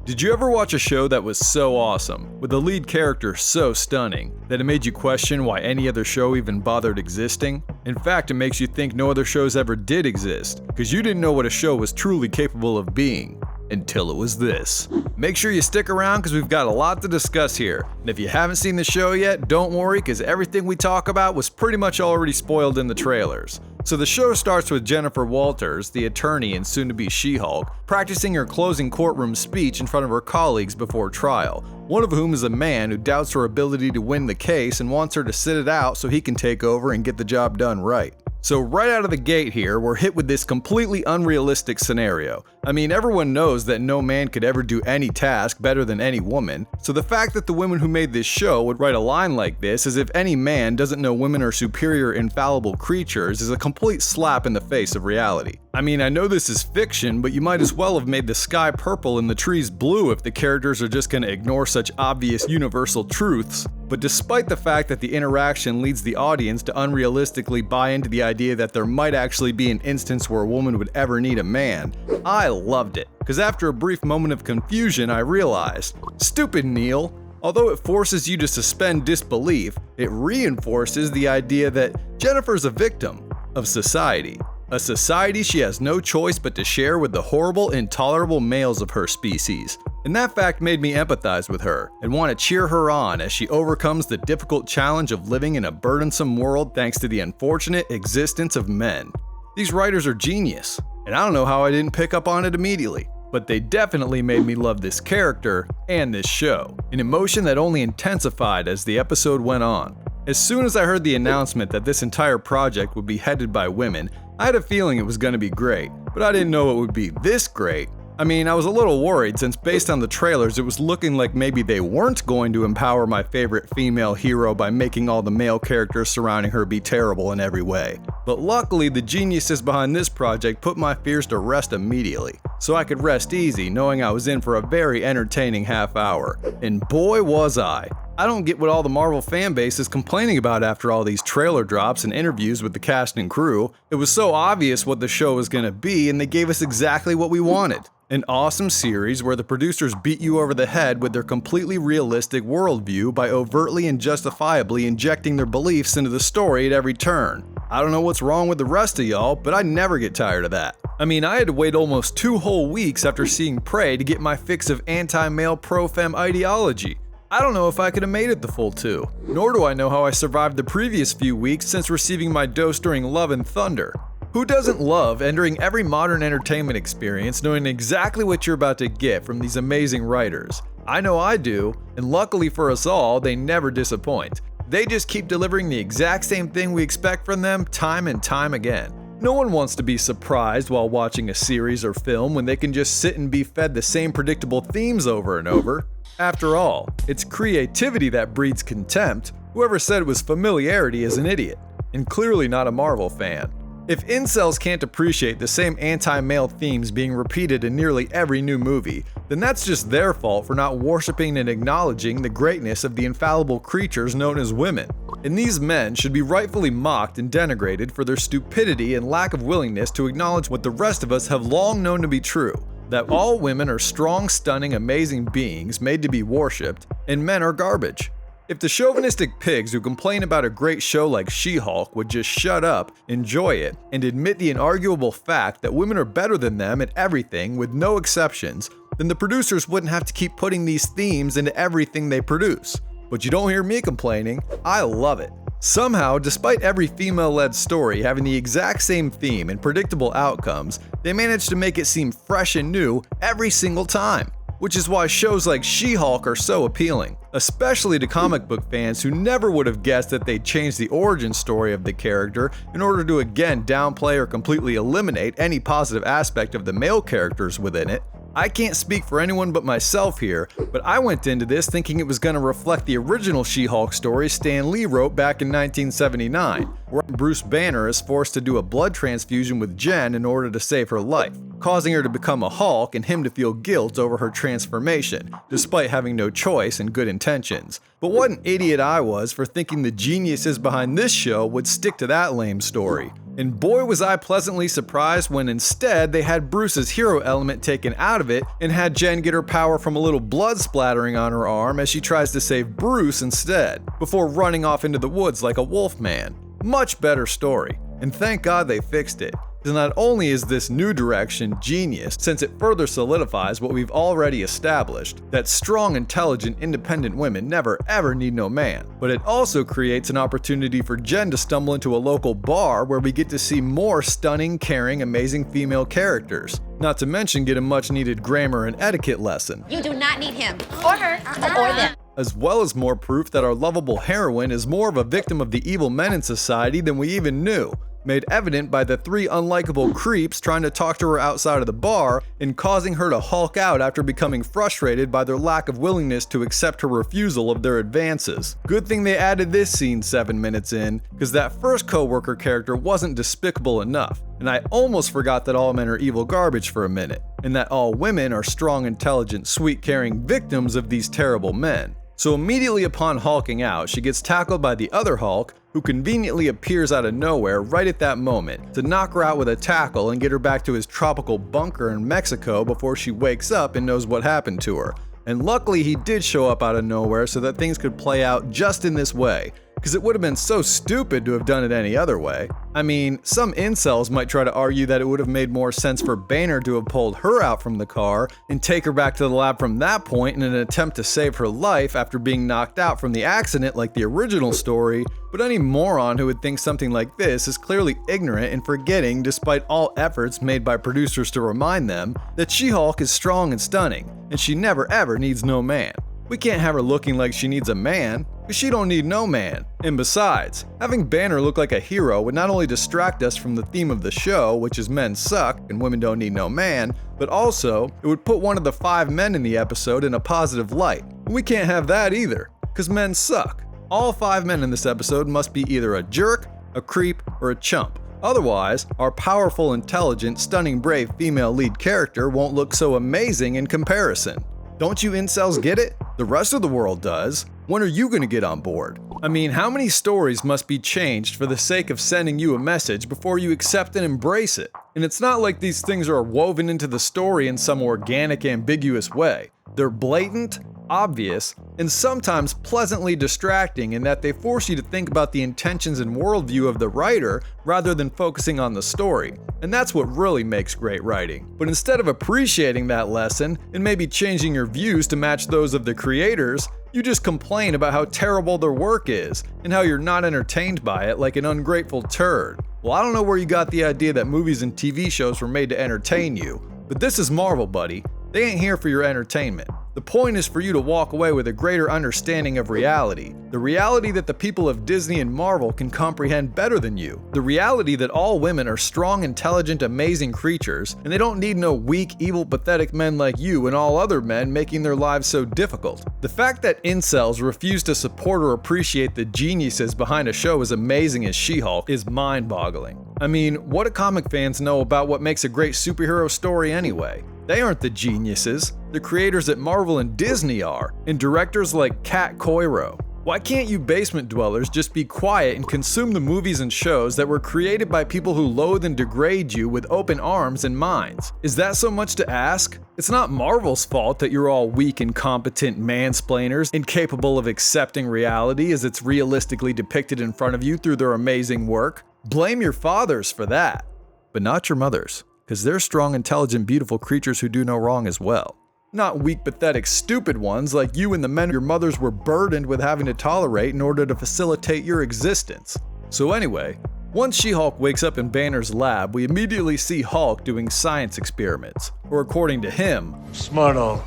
Did you ever watch a show that was so awesome, with the lead character so stunning, that it made you question why any other show even bothered existing? In fact, it makes you think no other shows ever did exist, because you didn't know what a show was truly capable of being. Until it was this. Make sure you stick around because we've got a lot to discuss here. And if you haven't seen the show yet, don't worry because everything we talk about was pretty much already spoiled in the trailers. So the show starts with Jennifer Walters, the attorney and soon-to-be She-Hulk, practicing her closing courtroom speech in front of her colleagues before trial, one of whom is a man who doubts her ability to win the case and wants her to sit it out so he can take over and get the job done right. So right out of the gate here, we're hit with this completely unrealistic scenario. I mean, everyone knows that no man could ever do any task better than any woman, so the fact that the women who made this show would write a line like this as if any man doesn't know women are superior infallible creatures is a complete slap in the face of reality. I mean, I know this is fiction, but you might as well have made the sky purple and the trees blue if the characters are just gonna ignore such obvious universal truths. But despite the fact that the interaction leads the audience to unrealistically buy into the idea that there might actually be an instance where a woman would ever need a man, I loved it. Because after a brief moment of confusion, I realized, stupid Neil, although it forces you to suspend disbelief, it reinforces the idea that Jennifer's a victim of society. A society she has no choice but to share with the horrible, intolerable males of her species. And that fact made me empathize with her and want to cheer her on as she overcomes the difficult challenge of living in a burdensome world thanks to the unfortunate existence of men. These writers are genius, and I don't know how I didn't pick up on it immediately. But they definitely made me love this character and this show, an emotion that only intensified as the episode went on. As soon as I heard the announcement that this entire project would be headed by women, I had a feeling it was going to be great, but I didn't know it would be this great. I mean, I was a little worried since based on the trailers it was looking like maybe they weren't going to empower my favorite female hero by making all the male characters surrounding her be terrible in every way. But luckily the geniuses behind this project put my fears to rest immediately, so I could rest easy knowing I was in for a very entertaining half hour. And boy was I. I don't get what all the Marvel fanbase is complaining about after all these trailer drops and interviews with the cast and crew. It was so obvious what the show was gonna be and they gave us exactly what we wanted. An awesome series where the producers beat you over the head with their completely realistic worldview by overtly and justifiably injecting their beliefs into the story at every turn. I don't know what's wrong with the rest of y'all, but I never get tired of that. I mean, I had to wait almost 2 whole weeks after seeing Prey to get my fix of anti-male pro-femme ideology. I don't know if I could have made it the full 2, nor do I know how I survived the previous few weeks since receiving my dose during Love and Thunder. Who doesn't love entering every modern entertainment experience knowing exactly what you're about to get from these amazing writers? I know I do, and luckily for us all, they never disappoint. They just keep delivering the exact same thing we expect from them time and time again. No one wants to be surprised while watching a series or film when they can just sit and be fed the same predictable themes over and over. After all, it's creativity that breeds contempt. Whoever said it was familiarity is an idiot, and clearly not a Marvel fan. If incels can't appreciate the same anti-male themes being repeated in nearly every new movie, then that's just their fault for not worshiping and acknowledging the greatness of the infallible creatures known as women. And these men should be rightfully mocked and denigrated for their stupidity and lack of willingness to acknowledge what the rest of us have long known to be true, that all women are strong, stunning, amazing beings made to be worshipped, and men are garbage. If the chauvinistic pigs who complain about a great show like She-Hulk would just shut up, enjoy it, and admit the inarguable fact that women are better than them at everything with no exceptions, then the producers wouldn't have to keep putting these themes into everything they produce. But you don't hear me complaining. I love it. Somehow, despite every female-led story having the exact same theme and predictable outcomes, they managed to make it seem fresh and new every single time. Which is why shows like She-Hulk are so appealing, especially to comic book fans who never would have guessed that they'd change the origin story of the character in order to again downplay or completely eliminate any positive aspect of the male characters within it. I can't speak for anyone but myself here, but I went into this thinking it was going to reflect the original She-Hulk story Stan Lee wrote back in 1979, where Bruce Banner is forced to do a blood transfusion with Jen in order to save her life, causing her to become a Hulk and him to feel guilt over her transformation, despite having no choice and good intentions. But what an idiot I was for thinking the geniuses behind this show would stick to that lame story. And boy was I pleasantly surprised when instead they had Bruce's hero element taken out of it and had Jen get her power from a little blood splattering on her arm as she tries to save Bruce instead, before running off into the woods like a wolf man. Much better story, and thank God they fixed it. Because not only is this new direction genius, since it further solidifies what we've already established, that strong, intelligent, independent women never ever need no man, but it also creates an opportunity for Jen to stumble into a local bar where we get to see more stunning, caring, amazing female characters. Not to mention get a much needed grammar and etiquette lesson. You do not need him, or her, or them. As well as more proof that our lovable heroine is more of a victim of the evil men in society than we even knew, made evident by the 3 unlikable creeps trying to talk to her outside of the bar and causing her to hulk out after becoming frustrated by their lack of willingness to accept her refusal of their advances. Good thing they added this scene 7 minutes in, because that first co-worker character wasn't despicable enough, and I almost forgot that all men are evil garbage for a minute, and that all women are strong, intelligent, sweet, caring victims of these terrible men. So immediately upon hulking out, she gets tackled by the other Hulk, who conveniently appears out of nowhere right at that moment to knock her out with a tackle and get her back to his tropical bunker in Mexico before she wakes up and knows what happened to her. And luckily he did show up out of nowhere so that things could play out just in this way, because it would have been so stupid to have done it any other way. I mean, some incels might try to argue that it would have made more sense for Banner to have pulled her out from the car and take her back to the lab from that point in an attempt to save her life after being knocked out from the accident like the original story, but any moron who would think something like this is clearly ignorant and forgetting, despite all efforts made by producers to remind them, that She-Hulk is strong and stunning, and she never ever needs no man. We can't have her looking like she needs a man, because she don't need no man. And besides, having Banner look like a hero would not only distract us from the theme of the show, which is men suck and women don't need no man, but also it would put one of the 5 men in the episode in a positive light. And we can't have that either, because men suck. All 5 men in this episode must be either a jerk, a creep, or a chump. Otherwise, our powerful, intelligent, stunning, brave female lead character won't look so amazing in comparison. Don't you incels get it? The rest of the world does. When are you gonna get on board? I mean, how many stories must be changed for the sake of sending you a message before you accept and embrace it? And it's not like these things are woven into the story in some organic, ambiguous way. They're blatant, obvious, and sometimes pleasantly distracting in that they force you to think about the intentions and worldview of the writer rather than focusing on the story. And that's what really makes great writing. But instead of appreciating that lesson and maybe changing your views to match those of the creators, you just complain about how terrible their work is and how you're not entertained by it like an ungrateful turd. Well, I don't know where you got the idea that movies and TV shows were made to entertain you, but this is Marvel, buddy. They ain't here for your entertainment. The point is for you to walk away with a greater understanding of reality. The reality that the people of Disney and Marvel can comprehend better than you. The reality that all women are strong, intelligent, amazing creatures, and they don't need no weak, evil, pathetic men like you and all other men making their lives so difficult. The fact that incels refuse to support or appreciate the geniuses behind a show as amazing as She-Hulk is mind-boggling. I mean, what do comic fans know about what makes a great superhero story anyway? They aren't the geniuses. The creators at Marvel and Disney are, and directors like Kat Coiro. Why can't you basement dwellers just be quiet and consume the movies and shows that were created by people who loathe and degrade you with open arms and minds? Is that so much to ask? It's not Marvel's fault that you're all weak, incompetent mansplainers, incapable of accepting reality as it's realistically depicted in front of you through their amazing work. Blame your fathers for that, but not your mothers. Because they're strong, intelligent, beautiful creatures who do no wrong as well. Not weak, pathetic, stupid ones like you and the men your mothers were burdened with having to tolerate in order to facilitate your existence. So anyway, once She-Hulk wakes up in Banner's lab, we immediately see Hulk doing science experiments. Or according to him, Smart Hulk.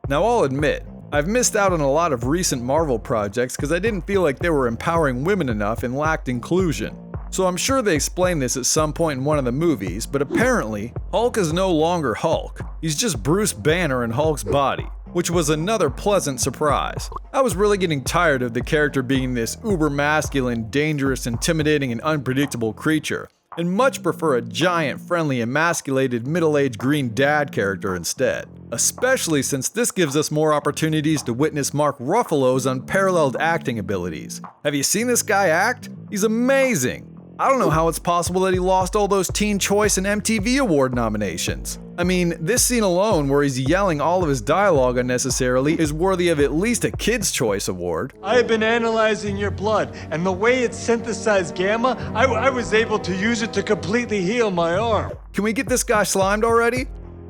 Now I'll admit, I've missed out on a lot of recent Marvel projects because I didn't feel like they were empowering women enough and lacked inclusion. So I'm sure they explained this at some point in one of the movies, but apparently, Hulk is no longer Hulk. He's just Bruce Banner in Hulk's body, which was another pleasant surprise. I was really getting tired of the character being this uber-masculine, dangerous, intimidating, and unpredictable creature, and much prefer a giant, friendly, emasculated, middle-aged green dad character instead. Especially since this gives us more opportunities to witness Mark Ruffalo's unparalleled acting abilities. Have you seen this guy act? He's amazing! I don't know how it's possible that he lost all those Teen Choice and MTV Award nominations. I mean, this scene alone where he's yelling all of his dialogue unnecessarily is worthy of at least a Kids' Choice Award. I have been analyzing your blood, and the way it synthesized gamma, I was able to use it to completely heal my arm. Can we get this guy slimed already?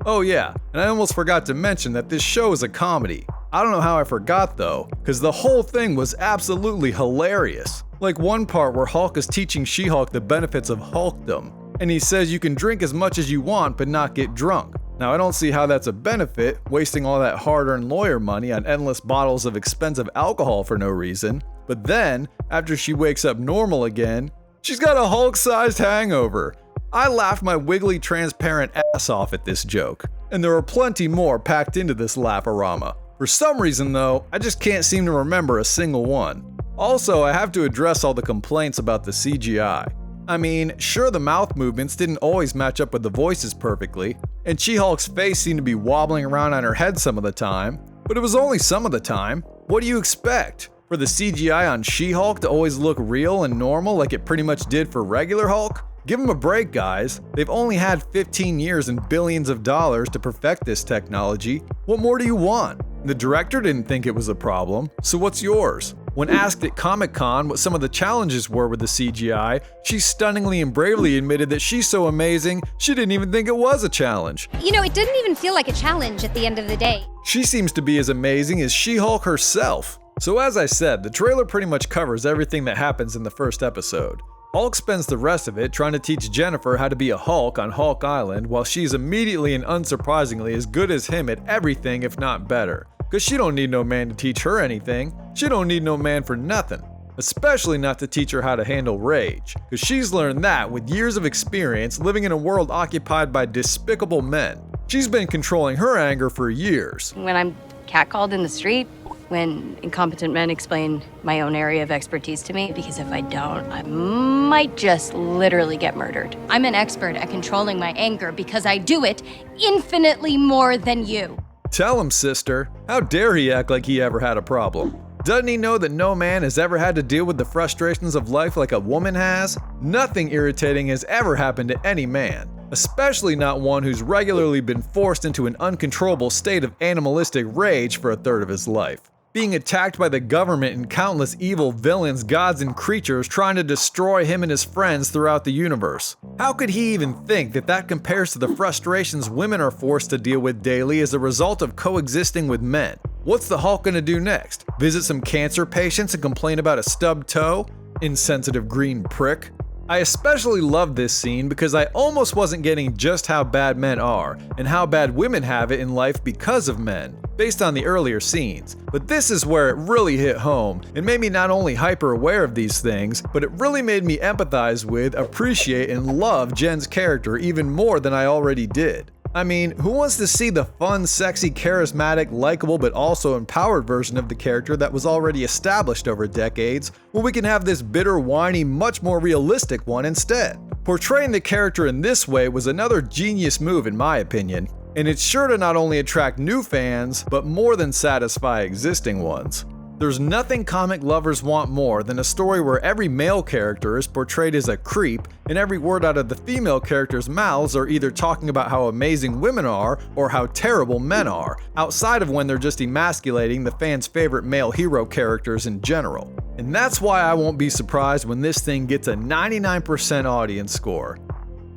Oh yeah, and I almost forgot to mention that this show is a comedy. I don't know how I forgot though, because the whole thing was absolutely hilarious. Like one part where Hulk is teaching She-Hulk the benefits of Hulkdom, and he says you can drink as much as you want but not get drunk. Now I don't see how that's a benefit, wasting all that hard-earned lawyer money on endless bottles of expensive alcohol for no reason. But then, after she wakes up normal again, she's got a Hulk-sized hangover. I laughed my wiggly transparent ass off at this joke, and there are plenty more packed into this laugh-orama. For some reason though, I just can't seem to remember a single one. Also, I have to address all the complaints about the CGI. I mean, sure the mouth movements didn't always match up with the voices perfectly, and She-Hulk's face seemed to be wobbling around on her head some of the time, but it was only some of the time. What do you expect? For the CGI on She-Hulk to always look real and normal like it pretty much did for regular Hulk? Give them a break, guys. They've only had 15 years and billions of dollars to perfect this technology. What more do you want? The director didn't think it was a problem, so what's yours? When asked at Comic-Con what some of the challenges were with the CGI, she stunningly and bravely admitted that she's so amazing, she didn't even think it was a challenge. You know, it didn't even feel like a challenge at the end of the day. She seems to be as amazing as She-Hulk herself. So as I said, the trailer pretty much covers everything that happens in the first episode. Hulk spends the rest of it trying to teach Jennifer how to be a Hulk on Hulk Island, while she's immediately and unsurprisingly as good as him at everything if not better. Cause she don't need no man to teach her anything. She don't need no man for nothing. Especially not to teach her how to handle rage. Cause she's learned that with years of experience living in a world occupied by despicable men. She's been controlling her anger for years. When I'm catcalled in the street, when incompetent men explain my own area of expertise to me, because if I don't, I might just literally get murdered. I'm an expert at controlling my anger because I do it infinitely more than you. Tell him, sister. How dare he act like he ever had a problem? Doesn't he know that no man has ever had to deal with the frustrations of life like a woman has? Nothing irritating has ever happened to any man, especially not one who's regularly been forced into an uncontrollable state of animalistic rage for a third of his life. Being attacked by the government and countless evil villains, gods, and creatures trying to destroy him and his friends throughout the universe. How could he even think that that compares to the frustrations women are forced to deal with daily as a result of coexisting with men? What's the Hulk gonna do next? Visit some cancer patients and complain about a stubbed toe? Insensitive green prick. I especially love this scene because I almost wasn't getting just how bad men are and how bad women have it in life because of men, based on the earlier scenes. But this is where it really hit home and made me not only hyper aware of these things, but it really made me empathize with, appreciate, and love Jen's character even more than I already did. I mean, who wants to see the fun, sexy, charismatic, likable, but also empowered version of the character that was already established over decades, when we can have this bitter, whiny, much more realistic one instead? Portraying the character in this way was another genius move in my opinion, and it's sure to not only attract new fans, but more than satisfy existing ones. There's nothing comic lovers want more than a story where every male character is portrayed as a creep and every word out of the female characters' mouths are either talking about how amazing women are or how terrible men are, outside of when they're just emasculating the fans' favorite male hero characters in general. And that's why I won't be surprised when this thing gets a 99% audience score.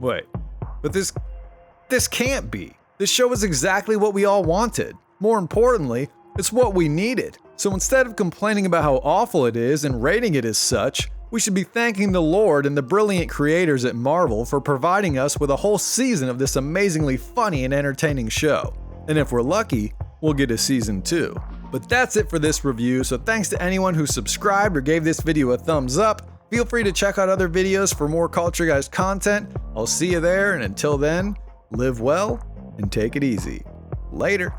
Wait, but this can't be. This show is exactly what we all wanted. More importantly, it's what we needed. So instead of complaining about how awful it is and rating it as such, we should be thanking the Lord and the brilliant creators at Marvel for providing us with a whole season of this amazingly funny and entertaining show. And if we're lucky, we'll get a season 2. But that's it for this review, so thanks to anyone who subscribed or gave this video a thumbs up. Feel free to check out other videos for more Culturgeist content. I'll see you there, and until then, live well and take it easy. Later.